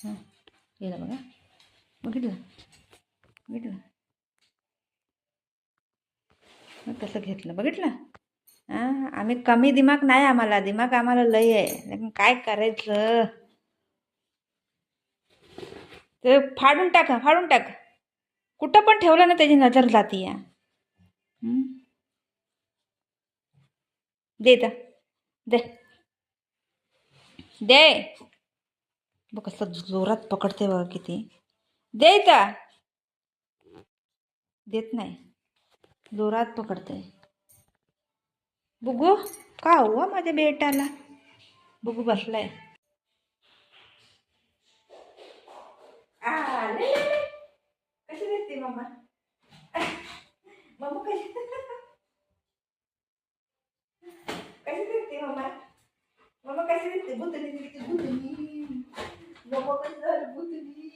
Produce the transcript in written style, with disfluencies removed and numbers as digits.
हां गेलं बघा. बघितलं बघितलं मग कसं घेतलं बघितलं. हां आम्ही कमी दिमाग नाही, आम्हाला दिमाग आम्हाला लय आहे, लेकिन काय करायचं. ते फाडून टाका फाडून टाक. कुठं पण ठेवलं ना त्याची नजर जाती या. दे इथं. दे दे. बघ कसं जोरात पकडते बघा किती. दे इथं. देत नाही, जोरात पकडते. बुगू का हुआ माझ्या बेटाला. बुगू बसलाय. ले, ले, ले. कशी दिसते मम्मा. मम्मा कशी कशी दिसते मम्मा. मम्मा कशी दिसते. भूतनी दिसते भूतनी. मम्मा कशी झाली भूतनी.